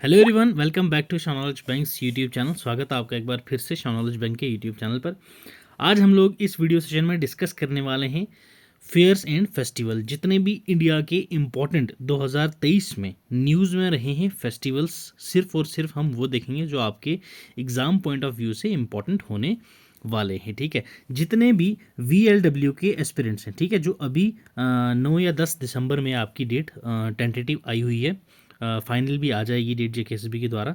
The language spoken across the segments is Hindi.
Hello everyone, welcome back to शानॉलेज बैंक्स यूट्यूब चैनल। स्वागत है आपका एक बार फिर से शानॉलेज बैंक के यूट्यूब चैनल पर। आज हम लोग इस वीडियो सेशन में डिस्कस करने वाले हैं फेयर्स एंड फेस्टिवल, जितने भी इंडिया के इम्पोर्टेंट 2023 में न्यूज़ में रहे हैं फेस्टिवल्स। सिर्फ और सिर्फ हम वो देखेंगे जो आपके एग्ज़ाम पॉइंट ऑफ व्यू से इम्पोर्टेंट होने वाले हैं। ठीक है, जितने भी VLW के एस्पिरेंट्स हैं, ठीक है, जो अभी 9 या 10 दिसंबर में आपकी डेट टेंटेटिव आई हुई है, फाइनल भी आ जाएगी डेट JKSB के द्वारा,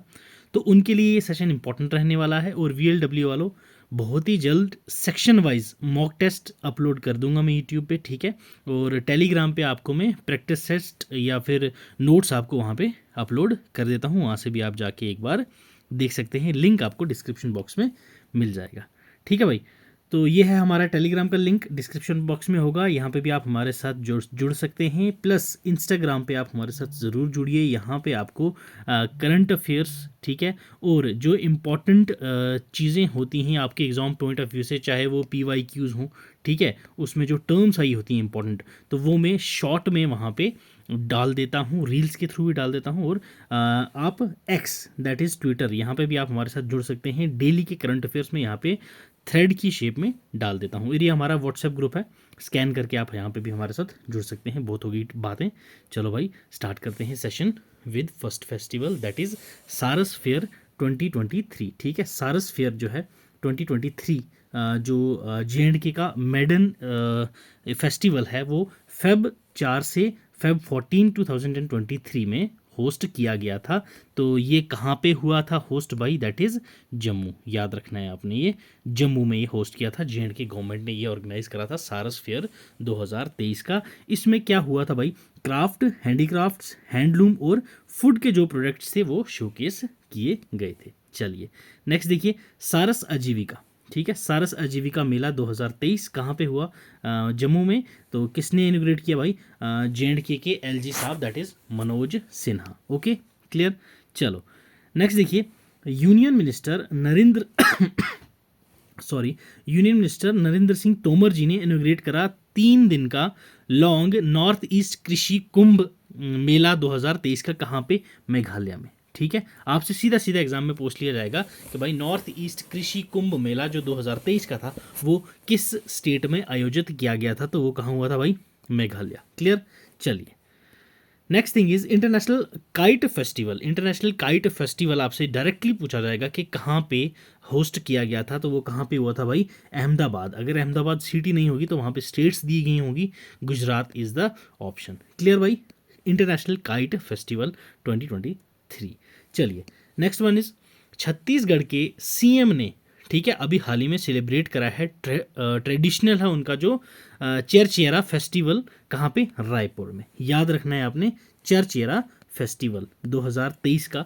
तो उनके लिए ये सेशन इंपॉर्टेंट रहने वाला है। और VLW वालों, बहुत ही जल्द section wise mock test upload कर दूंगा मैं यूट्यूब पे, ठीक है। और टेलीग्राम पे आपको मैं प्रैक्टिस टेस्ट या फिर नोट्स आपको वहाँ पे अपलोड कर देता हूँ, वहाँ से भी आप जाके एक बार देख सकते हैं। लिंक आपको डिस्क्रिप्शन बॉक्स में मिल जाएगा, ठीक है भाई। तो ये है हमारा टेलीग्राम का लिंक, डिस्क्रिप्शन बॉक्स में होगा। यहाँ पे भी आप हमारे साथ जुड़ सकते हैं। प्लस इंस्टाग्राम पे आप हमारे साथ ज़रूर जुड़िए। यहाँ पे आपको करंट अफेयर्स, ठीक है, और जो इम्पॉर्टेंट चीज़ें होती हैं आपके एग्ज़ाम पॉइंट ऑफ व्यू से, चाहे वो PYQs हों, ठीक है, उसमें जो टर्म्स आई होती हैं इंपॉर्टेंट, तो वो मैं शॉर्ट में वहाँ पे डाल देता हूँ, रील्स के थ्रू भी डाल देता हूँ। और आप एक्स, दैट इज़ ट्विटर, यहाँ पे भी आप हमारे साथ जुड़ सकते हैं। डेली के करंट अफेयर्स में यहाँ पे थ्रेड की शेप में डाल देता हूँ। ये हमारा व्हाट्सएप ग्रुप है, स्कैन करके आप यहाँ पे भी हमारे साथ जुड़ सकते हैं। बहुत होगी बातें, चलो भाई स्टार्ट करते हैं session with first festival, that is सारस फेयर 2023। ठीक है, सारस फेयर जो है 2023, जो JNK का मेडन फेस्टिवल है, वो Feb 4 से Feb 14 2023 में होस्ट किया गया था। तो ये कहाँ पे हुआ था होस्ट भाई? That is Jammu. याद रखना है आपने, ये जम्मू में ये होस्ट किया था। JNK गवर्नमेंट ने ये ऑर्गेनाइज करा था सारस फेयर 2023 का। इसमें क्या हुआ था भाई? क्राफ्ट, हैंडीक्राफ्ट्स, हैंडलूम और फूड के जो प्रोडक्ट्स थे वो शोकेस किए गए थे। चलिए नेक्स्ट देखिए, सारस आजीविका। ठीक है, सारस आजीविका मेला 2023 कहाँ पे हुआ? जम्मू में। तो किसने इनोग्रेट किया भाई? JNK के LG साहब, that is Manoj Sinha. Okay, clear. चलो नेक्स्ट देखिए, union minister Narendra union minister Narendra Singh Tomar ji ने इनोग्रेट करा 3 दिन का लॉन्ग नॉर्थ ईस्ट कृषि कुंभ मेला 2023 का। कहाँ पे? मेघालय में। ठीक है, आपसे सीधा सीधा एग्जाम में पूछ लिया जाएगा कि भाई नॉर्थ ईस्ट कृषि कुंभ मेला जो 2023 का था वो किस स्टेट में आयोजित किया गया था? तो वो कहाँ हुआ था भाई? मेघालय। क्लियर। चलिए next thing is international kite festival. International kite festival आपसे डायरेक्टली पूछा जाएगा कि कहाँ पे होस्ट किया गया था। तो वो कहाँ पे हुआ था भाई? अहमदाबाद। अगर अहमदाबाद सिटी नहीं होगी तो वहाँ पे स्टेट्स दी गई होंगी। Gujarat is the option. Clear भाई? International kite festival 2023। चलिए नेक्स्ट वन इज छत्तीसगढ़ के CM ने, ठीक है, अभी हाल ही में सेलिब्रेट करा है, ट्रेडिशनल है उनका जो चेरचेरा फेस्टिवल। कहाँ पे? रायपुर में। याद रखना है आपने, चेरचेरा फेस्टिवल 2023 का।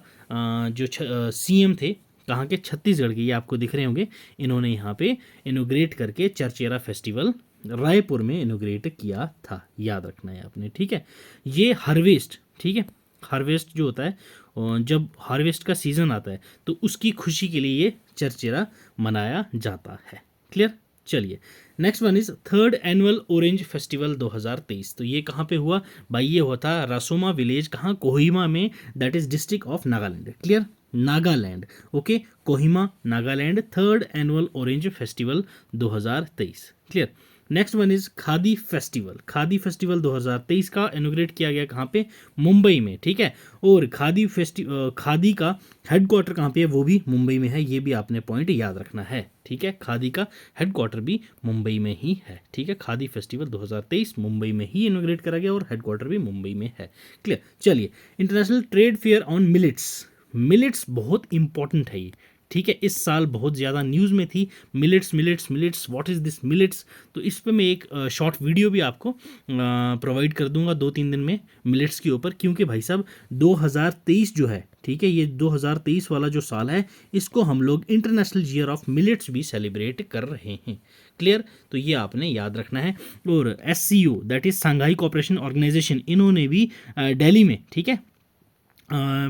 जो CM थे कहाँ के? छत्तीसगढ़ के, ये आपको दिख रहे होंगे। इन्होंने यहाँ पे इनोग्रेट करके चेरचेरा फेस्टिवल रायपुर में इनोग्रेट किया था। याद रखना है आपने, ठीक है। ये हार्वेस्ट, ठीक है, हार्वेस्ट जो होता है, जब हार्वेस्ट का सीज़न आता है तो उसकी खुशी के लिए ये चरचेरा मनाया जाता है। क्लियर। चलिए next one is third annual orange festival 2023। तो ये कहाँ पे हुआ भाई? ये हुआ था रासोमा विलेज। कहाँ? कोहिमा में, that is district of Nagaland. Clear, Nagaland. Okay, Kohima, Nagaland, third annual orange festival 2023। Clear. Next one is khadi festival. Khadi festival 2023 का इनोग्रेट किया गया कहाँ पे? मुंबई में। ठीक है, और खादी का हेडक्वार्टर कहाँ पे है? वो भी मुंबई में है। ये भी आपने पॉइंट याद रखना है, ठीक है। खादी का हेडक्वार्टर भी मुंबई में ही है, ठीक है। खादी फेस्टिवल 2023 मुंबई में ही इनोग्रेट करा गया और हेडक्वार्टर भी मुंबई में है। क्लियर। चलिए international trade fair on millets. Millets बहुत इंपॉर्टेंट है ये, ठीक है। इस साल बहुत ज़्यादा न्यूज़ में थी millets millets millets, what is this millets. तो इस पे मैं एक शॉर्ट वीडियो भी आपको प्रोवाइड कर दूंगा 2-3 दिन में मिलेट्स के ऊपर, क्योंकि भाई साहब 2023 जो है, ठीक है, ये 2023 वाला जो साल है, इसको हम लोग इंटरनेशनल ईयर ऑफ मिलेट्स भी सेलिब्रेट कर रहे हैं। क्लियर। तो ये आपने याद रखना है। और SCO, that is Shanghai cooperation organisation, इन्होंने भी दिल्ली में, ठीक है,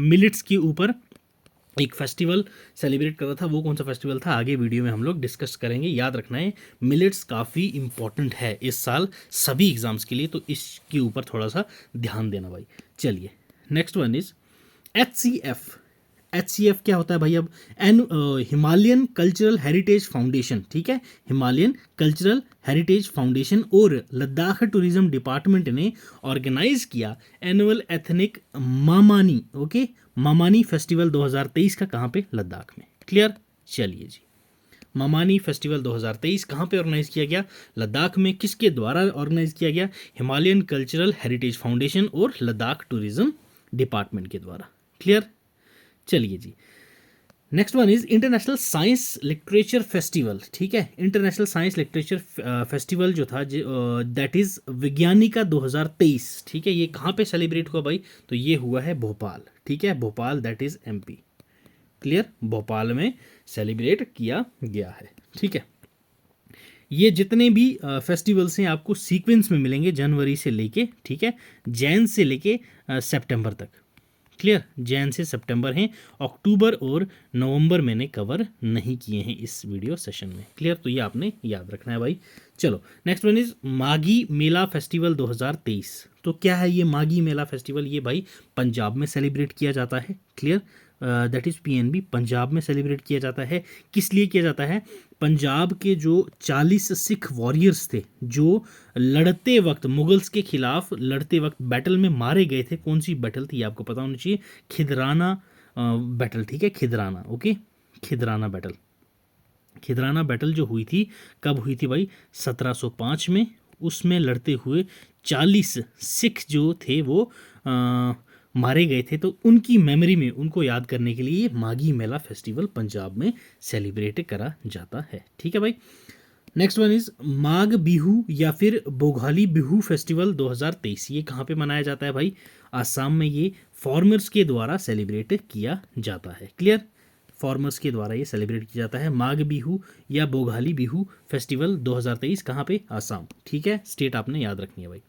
मिलेट्स के ऊपर एक फेस्टिवल सेलिब्रेट कर रहा था। वो कौन सा फेस्टिवल था आगे वीडियो में हम लोग डिस्कस करेंगे। याद रखना है मिलेट्स काफ़ी इंपॉर्टेंट है इस साल सभी एग्जाम्स के लिए, तो इसके ऊपर थोड़ा सा ध्यान देना भाई। चलिए नेक्स्ट वन इज HCF क्या होता है भाई? अब हिमालयन कल्चरल हेरिटेज फाउंडेशन, ठीक है, हिमालयन कल्चरल हेरिटेज फाउंडेशन और लद्दाख टूरिज्म डिपार्टमेंट ने ऑर्गेनाइज किया एनुअल एथनिक मामानी, ओके, मामानी फेस्टिवल 2023 का, कहाँ पे? लद्दाख में। क्लियर? चलिए जी, मामानी फेस्टिवल 2023 कहाँ पे ऑर्गेनाइज किया गया? लद्दाख में। किसके द्वारा ऑर्गेनाइज किया गया? हिमालयन कल्चरल हेरिटेज फाउंडेशन और लद्दाख टूरिज्म डिपार्टमेंट के द्वारा। क्लियर? चलिए जी, next one is international science literature festival, ठीक है, इंटरनेशनल साइंस लिटरेचर फेस्टिवल जो था, दैट इज विज्ञानिका 2023, ठीक है, ये कहाँ पे सेलिब्रेट हुआ भाई? तो ये हुआ है भोपाल, ठीक है, Bhopal, that is MP। Clear? Bhopal में सेलिब्रेट किया गया है, ठीक है। ये जितने भी फेस्टिवल्स हैं आपको सीक्वेंस में मिलेंगे जनवरी से लेके, ठीक है, जैन से लेके सितंबर तक। क्लियर? जैन से सितंबर हैं, अक्टूबर और नवंबर मैंने कवर नहीं किए हैं इस वीडियो सेशन में। क्लियर? तो ये आपने याद रखना है भाई। चलो, next one is Maghi Mela festival 2023। तो क्या है ये माघी मेला फेस्टिवल? ये भाई पंजाब में सेलिब्रेट किया जाता है। Clear? That is PNB, Punjab में सेलिब्रेट किया जाता है। किस लिए किया जाता है? पंजाब के जो 40 सिख वॉरियर्स थे, जो लड़ते वक्त मुगल्स के खिलाफ लड़ते वक्त बैटल में मारे गए थे। कौन सी बैटल थी आपको पता होना चाहिए? खिदराना बैटल, ठीक है, Khidrana, okay, Khidrana battle. Khidrana battle जो हुई थी, कब हुई थी भाई? 1705 में। उसमें लड़ते हुए 40 सिख जो थे वो मारे गए थे। तो उनकी मेमोरी में, उनको याद करने के लिए माघी मेला फेस्टिवल पंजाब में सेलिब्रेट करा जाता है, ठीक है भाई। Next one is Magh Bihu या फिर बोगाली बिहू फेस्टिवल 2023। ये कहाँ पे मनाया जाता है भाई? आसाम में। ये फॉर्मर्स के द्वारा सेलिब्रेट किया जाता है। क्लियर? फॉर्मर्स के द्वारा ये सेलिब्रेट किया जाता है। माघ बिहू या बोगाली बिहू फेस्टिवल 2023 कहाँ पे? आसाम, ठीक है, स्टेट आपने याद रखनी है भाई।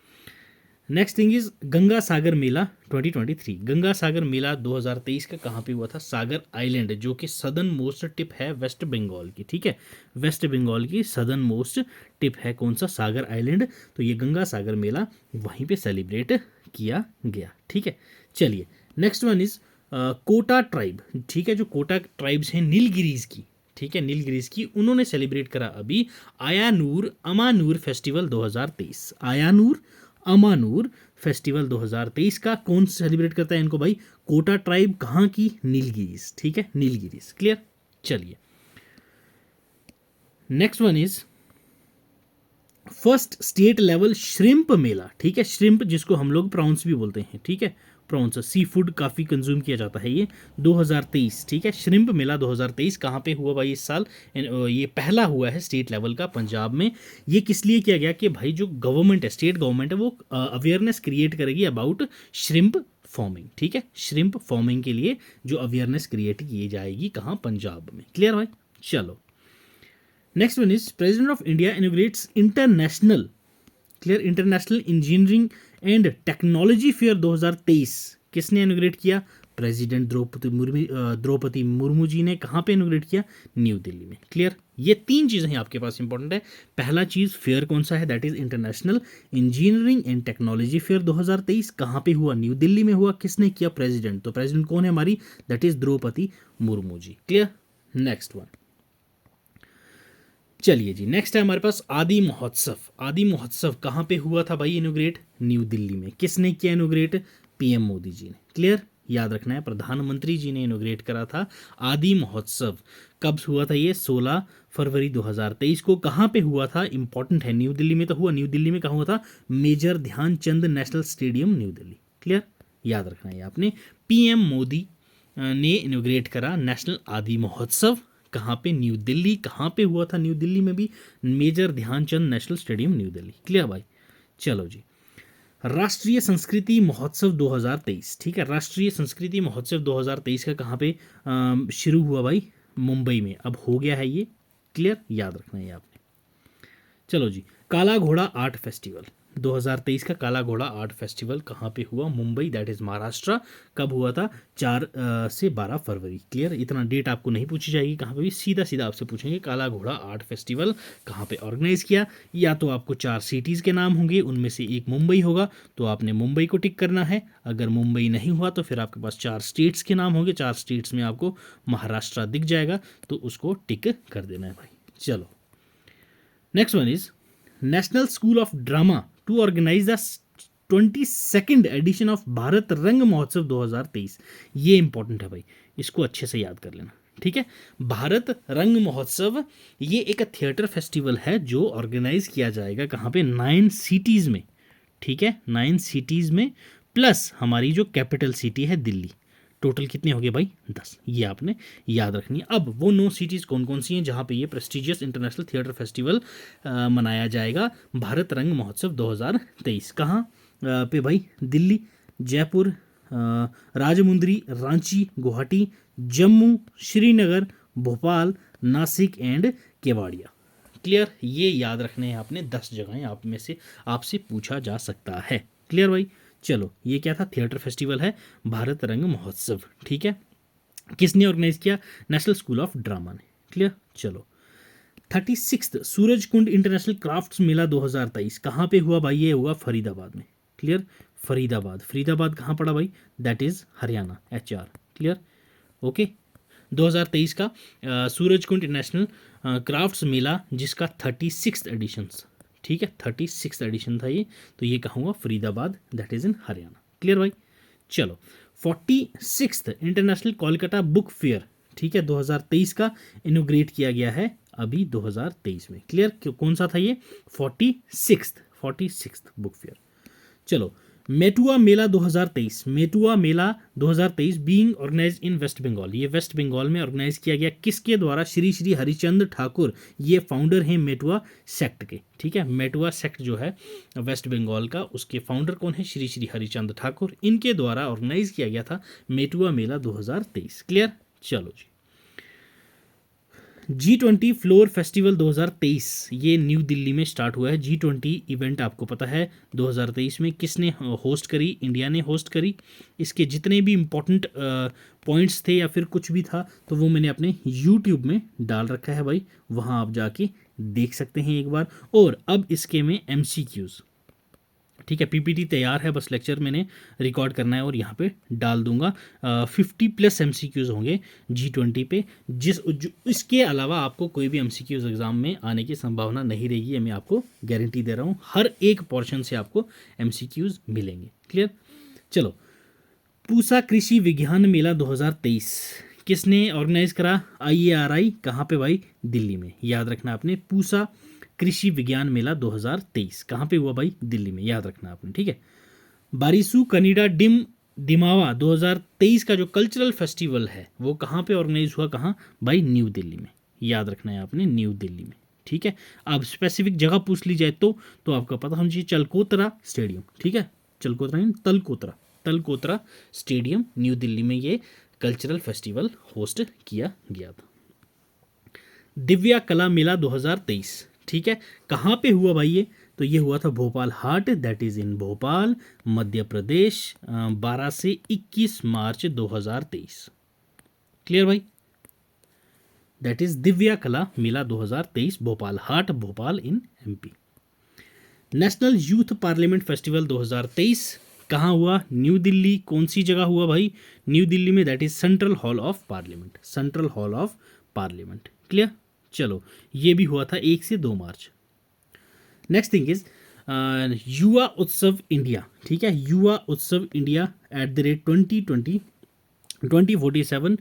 Next thing is Ganga Sagar मेला 2023। गंगा सागर मेला 2023 का कहाँ पे हुआ था? सागर आइलैंड, जो कि सदर्न मोस्ट टिप है वेस्ट बंगाल की, ठीक है, वेस्ट बंगाल की सदर्न मोस्ट टिप है कौन सा? सागर आइलैंड। तो ये गंगा सागर मेला वहीं पे सेलिब्रेट किया गया, ठीक है। चलिए, next one is Kota tribe, ठीक है, जो कोटा ट्राइब्स हैं नीलगिरीज की, ठीक है, नीलगिरीज की, उन्होंने सेलिब्रेट करा अभी आयानूर अमानूर फेस्टिवल 2023। आयानूर अमानूर फेस्टिवल 2023 का कौन सेलिब्रेट करता है इनको भाई? कोटा ट्राइब। कहाँ की? नीलगिरीज, ठीक है, नीलगिरीज। क्लियर? चलिए, next one is first state level shrimp mela, ठीक है, श्रिम्प जिसको हम लोग प्रॉन्स भी बोलते हैं, ठीक है, प्रॉन्स, सी फूड काफ़ी कंज्यूम किया जाता है। ये 2023, ठीक है, श्रिम्प मेला 2023 कहाँ पे हुआ भाई इस साल? ये पहला हुआ है स्टेट लेवल का पंजाब में। ये किस लिए किया गया? कि भाई जो गवर्नमेंट है, स्टेट गवर्नमेंट है, वो अवेयरनेस क्रिएट करेगी अबाउट श्रिम्प फार्मिंग, ठीक है, श्रिम्प फार्मिंग के लिए जो अवेयरनेस क्रिएट की जाएगी, कहाँ? पंजाब में। क्लियर भाई? चलो, next one is president of India इनोग्रेट्स international, clear, international engineering and technology fair 2023। किसने इनोग्रेट किया? प्रेसिडेंट द्रौपदी मुर्मू जी ने। कहाँ पे इनोग्रेट किया? न्यू दिल्ली में। क्लियर? ये तीन चीज़ें आपके पास इंपॉर्टेंट है। पहला चीज़, फेयर कौन सा है? That is international engineering and technology fair 2023। कहाँ पे हुआ? न्यू दिल्ली में हुआ। किसने किया? प्रेसिडेंट। तो प्रेसिडेंट कौन है हमारी? That is Draupadi Murmu ji. Clear? Next one, चलिए जी, नेक्स्ट है हमारे पास आदि महोत्सव। आदि महोत्सव कहाँ पे हुआ था भाई इनोग्रेट? न्यू दिल्ली में। किसने किया इनोग्रेट? PM मोदी जी ने। क्लियर? याद रखना है, प्रधानमंत्री जी ने इनोग्रेट करा था आदि महोत्सव। कब हुआ था ये? 16 फरवरी 2023 को। कहाँ पे हुआ था? इंपॉर्टेंट है, न्यू दिल्ली में तो हुआ। न्यू दिल्ली में कहाँ हुआ था? Major Dhyanchand national stadium, new Delhi. Clear? याद रखना है आपने। PM मोदी ने इनोग्रेट करा नेशनल आदि महोत्सव। कहाँ पे? न्यू दिल्ली। कहाँ पे हुआ था? न्यू दिल्ली में भी, major Dhyanchand national stadium, new Delhi. Clear भाई? चलो जी, राष्ट्रीय संस्कृति महोत्सव 2023, ठीक है, राष्ट्रीय संस्कृति महोत्सव 2023 का कहाँ पे शुरू हुआ भाई? मुंबई में। अब हो गया है ये। क्लियर? याद रखना है आपने। चलो जी, काला घोड़ा आर्ट फेस्टिवल 2023 का काला घोड़ा आर्ट फेस्टिवल कहाँ पे हुआ? Mumbai, that is Maharashtra. कब हुआ था? 4 से 12 फरवरी। क्लियर, इतना डेट आपको नहीं पूछी जाएगी कहाँ पे भी, सीधा सीधा आपसे पूछेंगे काला घोड़ा आर्ट फेस्टिवल कहाँ पे ऑर्गेनाइज किया। या तो आपको 4 सिटीज़ के नाम होंगे, उनमें से एक मुंबई होगा तो आपने मुंबई को टिक करना है। अगर मुंबई नहीं हुआ तो फिर आपके पास 4 स्टेट्स के नाम होंगे, 4 स्टेट्स में आपको महाराष्ट्र दिख जाएगा तो उसको टिक कर देना है भाई। चलो, next one is national school of drama to organise the 22nd edition of Bharat Rang Mahotsav 2023। ये इंपॉर्टेंट है भाई, इसको अच्छे से याद कर लेना, ठीक है। भारत रंग महोत्सव ये एक थिएटर फेस्टिवल है जो ऑर्गेनाइज किया जाएगा कहाँ पे? 9 सिटीज़ में, ठीक है, 9 सिटीज़ में प्लस हमारी जो कैपिटल सिटी है दिल्ली। टोटल कितने हो गए भाई? 10। ये आपने याद रखनी है। अब वो 9 सिटीज़ कौन कौन सी हैं जहाँ पे ये प्रेस्टिजियस इंटरनेशनल थिएटर फेस्टिवल मनाया जाएगा? भारत रंग महोत्सव 2023 कहाँ पे भाई? दिल्ली, जयपुर, राजमुंद्री, रांची, गुवाहाटी, जम्मू, श्रीनगर, भोपाल, नासिक एंड केवाड़िया। क्लियर, ये याद रखने हैं आपने। 10 जगहें आप में से आपसे पूछा जा सकता है। क्लियर भाई? चलो, ये क्या था? थिएटर फेस्टिवल है भारत रंग महोत्सव, ठीक है। किसने ऑर्गेनाइज किया? नेशनल स्कूल ऑफ ड्रामा ने। क्लियर, चलो 36th सूरजकुंड इंटरनेशनल क्राफ्ट्स मेला 2023 कहाँ पे हुआ भाई? ये हुआ फरीदाबाद में। क्लियर, फरीदाबाद। फरीदाबाद कहाँ पड़ा भाई? That is Haryana, HR। Clear, okay. 2023 का सूरजकुंड इंटरनेशनल क्राफ्ट्स मेला जिसका 36th एडिशन, ठीक है, 36th एडिशन था ये, तो ये कहाँ हुआ? Faridabad, that is in Haryana. Clear भाई? चलो, 46th international Kolkata book fair, ठीक है, 2023 का इनोग्रेट किया गया है अभी 2023 में। क्लियर, कौन सा था ये? 46th book fair. चलो, मेटुआ मेला 2023, मेटुआ मेला 2023 बीइंग ऑर्गेनाइज इन वेस्ट बंगाल। ये वेस्ट बंगाल में ऑर्गेनाइज किया गया किसके द्वारा? श्री श्री हरिचंद्र ठाकुर, ये फाउंडर हैं मेटुआ सेक्ट के, ठीक है। मेटुआ सेक्ट जो है वेस्ट बंगाल का, उसके फाउंडर कौन है? श्री श्री हरिचंद्र ठाकुर। इनके द्वारा ऑर्गेनाइज किया गया था मेटुआ मेला 2023। क्लियर, चलो जी। G20 फ्लोर फेस्टिवल 2023 ये न्यू दिल्ली में स्टार्ट हुआ है। G20 इवेंट आपको पता है 2023 में किसने होस्ट करी? इंडिया ने होस्ट करी। इसके जितने भी इम्पोर्टेंट पॉइंट्स थे या फिर कुछ भी था तो वो मैंने अपने YouTube में डाल रखा है भाई, वहाँ आप जाके देख सकते हैं एक बार। और अब इसके में MCQs, ठीक है, PPT तैयार है, बस लेक्चर मैंने रिकॉर्ड करना है और यहाँ पे डाल दूंगा। 50+ MCQs होंगे G20 पे, इसके अलावा आपको कोई भी MCQs एग्जाम में आने की संभावना नहीं रहेगी, ये मैं आपको गारंटी दे रहा हूँ। हर एक पोर्शन से आपको MCQs मिलेंगे। क्लियर, चलो, पूसा कृषि विज्ञान मेला 2023 किसने ऑर्गेनाइज करा? IARI। कहाँ पे भाई? दिल्ली में। याद रखना आपने, पूसा कृषि विज्ञान मेला 2023 कहाँ पे हुआ भाई? दिल्ली में। याद रखना आपने, ठीक है। बारिसु कनीडा दिमावा 2023 का जो कल्चरल फेस्टिवल है वो कहाँ पे ऑर्गेनाइज हुआ? कहाँ भाई? न्यू दिल्ली में। याद रखना है आपने, न्यू दिल्ली में, ठीक है। अब स्पेसिफिक जगह पूछ ली जाए तो आपका पता होना चाहिए, चलकोतरा स्टेडियम, ठीक है, चलकोतरा तलकोतरा स्टेडियम न्यू दिल्ली में ये कल्चरल फेस्टिवल होस्ट किया गया था। दिव्या कला मेला 2023, ठीक है, कहाँ पे हुआ भाई ये? तो ये हुआ था भोपाल हाट, दैट इज इन भोपाल, मध्य प्रदेश, 12 से 21 मार्च 2023। क्लियर भाई? दैट इज दिव्या कला मेला 2023, भोपाल हाट, भोपाल इन MP। National youth parliament festival 2023 कहाँ हुआ? न्यू दिल्ली। कौन सी जगह हुआ भाई? न्यू दिल्ली में, that is central hall of parliament, central hall of parliament. Clear, चलो, ये भी हुआ था 1 से 2 मार्च। नेक्स्ट थिंग इज युवा उत्सव इंडिया, ठीक है, युवा उत्सव इंडिया @2047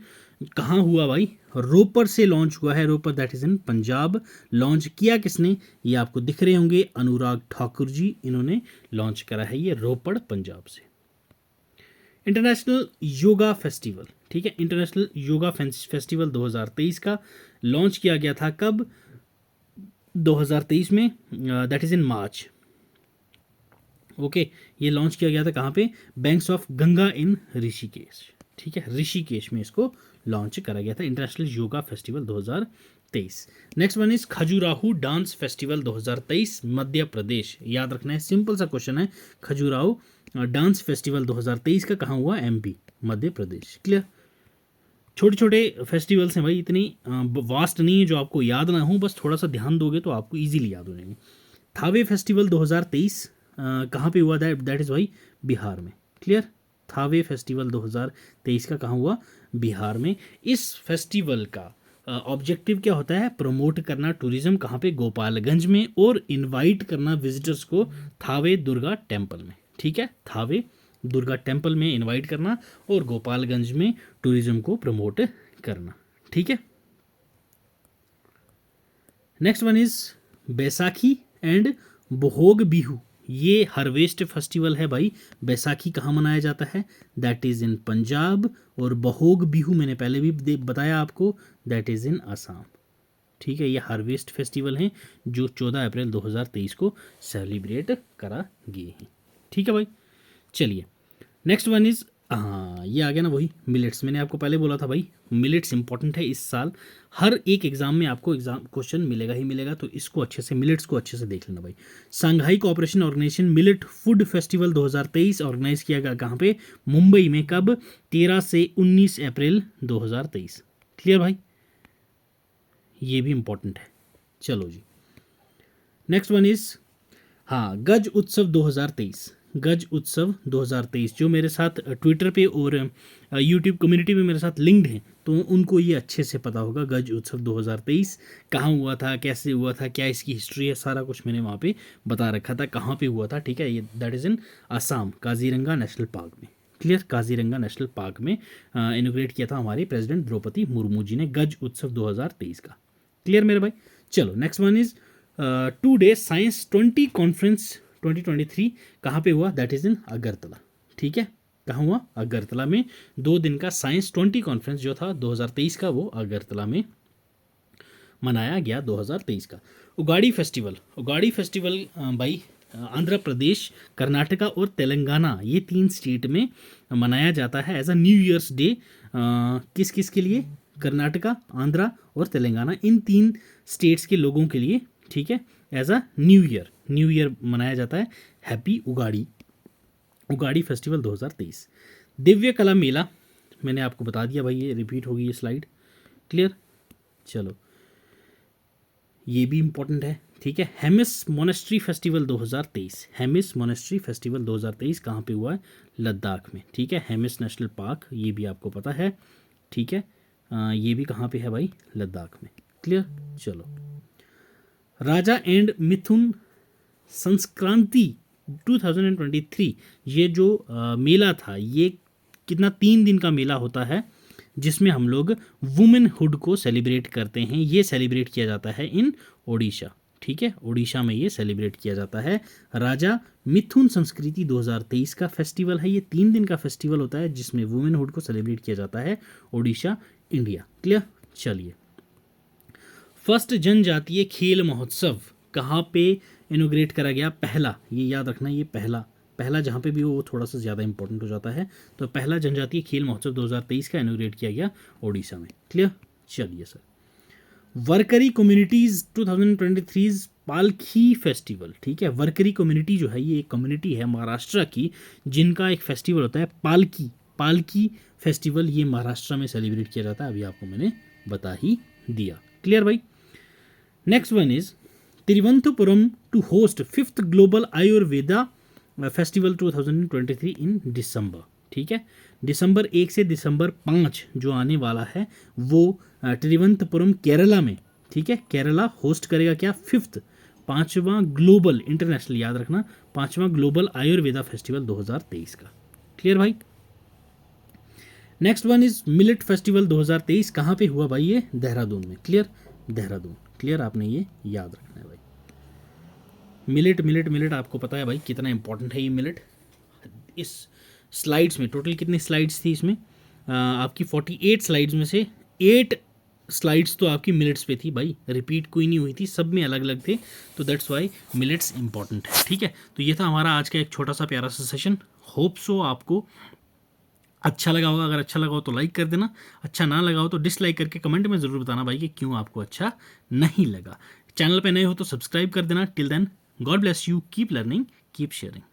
कहाँ हुआ भाई? रोपर से लॉन्च हुआ है, Ropar, that is in Punjab. Launch किया किसने? ये आपको दिख रहे होंगे, अनुराग ठाकुर जी, इन्होंने लॉन्च करा है ये रोपड़ पंजाब से। इंटरनेशनल योगा फेस्टिवल, ठीक है, इंटरनेशनल योगा फेस्टिवल 2023 का लॉन्च किया गया था कब? 2023 में, that is in March. Okay, ये लॉन्च किया गया था कहाँ पे? बैंक्स ऑफ गंगा इन ऋषिकेश, ठीक है, ऋषिकेश में इसको लॉन्च करा गया था, international yoga festival 2023। Next one is Khajuraho dance festival 2023 Madhya Pradesh, याद रखना है, सिंपल सा क्वेश्चन है। खजुराहो डांस फेस्टिवल 2023 का कहाँ हुआ? एमपी, मध्य प्रदेश। क्लियर? छोटे छोटे फेस्टिवल्स हैं भाई, इतनी वास्ट नहीं है जो आपको याद ना हो, बस थोड़ा सा ध्यान दोगे तो आपको इजीली याद हो जाएंगे। थावे फेस्टिवल 2023 कहाँ पे हुआ? दैट इज़ भाई बिहार में। क्लियर? थावे फेस्टिवल 2023 का कहाँ हुआ? बिहार में। इस फेस्टिवल का ऑब्जेक्टिव क्या होता है? प्रमोट करना टूरिज्म, कहाँ पे? गोपालगंज में, और इनवाइट करना विजिटर्स को थावे दुर्गा टेम्पल में। ठीक है, थावे दुर्गा टेम्पल में इनवाइट करना और गोपालगंज में टूरिज्म को प्रमोट करना। ठीक है, next one is Baisakhi and Bohag Bihu, ये हार्वेस्ट फेस्टिवल है भाई। बैसाखी कहाँ मनाया जाता है? दैट इज़ इन पंजाब, और बोहोग बिहू मैंने पहले भी बताया आपको, दैट इज़ इन असम। ठीक है, ये हार्वेस्ट फेस्टिवल हैं जो 14 अप्रैल 2023 को सेलिब्रेट करा गए हैं। ठीक है भाई, चलिए नेक्स्ट वन इज, हाँ ये आ गया ना वही मिलेट्स। मैंने आपको पहले बोला था भाई मिलेट्स इंपॉर्टेंट है इस साल, हर एक एग्जाम में आपको एग्जाम क्वेश्चन मिलेगा ही मिलेगा, तो इसको अच्छे से, मिलेट्स को अच्छे से देख लेना भाई। Shanghai cooperation organisation millet food festival 2023 organise किया गया कहाँ पे? मुंबई में। कब? 13 से 19 अप्रैल 2023। क्लियर भाई, ये भी इंपॉर्टेंट है। चलो जी, नेक्स्ट वन इज, हाँ गज उत्सव 2023, गज उत्सव 2023 जो मेरे साथ ट्विटर पे और यूट्यूब कम्युनिटी में मेरे साथ लिंक्ड हैं, तो उनको ये अच्छे से पता होगा गज उत्सव 2023 कहाँ हुआ था, कैसे हुआ था, क्या इसकी हिस्ट्री है, सारा कुछ मैंने वहाँ पे बता रखा था कहाँ पे हुआ था। ठीक है, ये that is in Assam, Kaziranga national park में। क्लियर? काजीरंगा नेशनल पार्क में इनोग्रेट किया था हमारे प्रेसिडेंट द्रौपदी मुर्मू जी ने गज उत्सव 2023 का। क्लियर मेरे भाई? चलो next one is 2 day science 20 conference 2023 कहाँ पे हुआ? That is in Agartala. ठीक है, कहाँ हुआ? अगरतला में। 2 दिन का साइंस 20 कॉन्फ्रेंस जो था 2023 का, वो अगरतला में मनाया गया 2023 का। उगाड़ी फेस्टिवल, उगाड़ी फेस्टिवल भाई आंध्र प्रदेश, कर्नाटका और तेलंगाना, ये 3 स्टेट में मनाया जाता है as a new year's day. किस किस के लिए? कर्नाटका, आंध्रा और तेलंगाना, इन 3 स्टेट्स के लोगों के लिए। ठीक है, एज अ न्यू ईयर मनाया जाता है। Happy Ugadi, Ugadi festival 2023। दिव्य कला मेला, मैंने आपको बता दिया भाई, ये रिपीट होगी ये स्लाइड। क्लियर? चलो, ये भी इंपॉर्टेंट है। ठीक है, Hemis monastery festival 2023, Hemis monastery festival 2023 कहाँ पे हुआ है? लद्दाख में। ठीक है, हेमिस नेशनल पार्क, ये भी आपको पता है। ठीक है, ये भी कहाँ पे है भाई? लद्दाख में। क्लियर? चलो, राजा एंड मिथुन संक्रांति 2023, ये जो मेला था, ये कितना? 3 दिन का मेला होता है जिसमें हम लोग वुमेनहुड को सेलिब्रेट करते हैं। ये सेलिब्रेट किया जाता है इन ओडिशा। ठीक है, ओडिशा में ये सेलिब्रेट किया जाता है। राजा मिथुन संस्कृति 2023 का फेस्टिवल है, ये 3 दिन का फेस्टिवल होता है जिसमें वुमेनहुड को सेलिब्रेट किया जाता है, ओडिशा, इंडिया। क्लियर? चलिए, फर्स्ट जनजातीय खेल महोत्सव कहाँ पे इनोग्रेट करा गया? पहला, ये याद रखना, ये पहला जहाँ पे भी हो वो थोड़ा सा ज़्यादा इंपॉर्टेंट हो जाता है। तो पहला जनजातीय खेल महोत्सव 2023 का इनोग्रेट किया गया ओडिशा में। क्लियर? चलिए सर, वरकरी कम्युनिटीज़ 2023 पालखी फेस्टिवल। ठीक है, वरकरी कम्युनिटी जो है, ये एक कम्युनिटी है महाराष्ट्र की जिनका एक फेस्टिवल होता है पालकी फेस्टिवल, ये महाराष्ट्र में सेलिब्रेट किया जाता है, अभी आपको मैंने बता ही दिया। क्लियर भाई? Next one is Thiruvananthapuram to host 5th global Ayurveda festival 2023 in December. ठीक है, दिसंबर 1 से दिसंबर 5 जो आने वाला है वो तिरुवनंतपुरम केरला में। ठीक है, केरला होस्ट करेगा क्या? 5वां ग्लोबल, इंटरनेशनल याद रखना, 5वां ग्लोबल आयुर्वेदा फेस्टिवल 2023 का। क्लियर भाई? Next one is millet festival 2023 कहाँ पे हुआ भाई? ये देहरादून में। क्लियर? देहरादून। क्लियर, आपने ये याद रखना है भाई। मिलेट आपको पता है भाई कितना इंपॉर्टेंट है ये मिलेट। इस स्लाइड्स में टोटल कितनी स्लाइड्स थी इसमें? आपकी 48 स्लाइड्स में से 8 स्लाइड्स तो आपकी मिलेट्स पे थी भाई, रिपीट कोई नहीं हुई थी, सब में अलग अलग थे, तो दैट्स वाई मिलेट्स इंपॉर्टेंट है। ठीक है, तो ये था हमारा आज का एक छोटा सा प्यारा सा सेशन। होप सो आपको अच्छा लगा होगा, अगर अच्छा लगा हो तो लाइक कर देना, अच्छा ना लगा हो तो डिसलाइक करके कमेंट में ज़रूर बताना भाई कि क्यों आपको अच्छा नहीं लगा। चैनल पे नए हो तो सब्सक्राइब कर देना। Till then, God bless you, keep learning, keep sharing.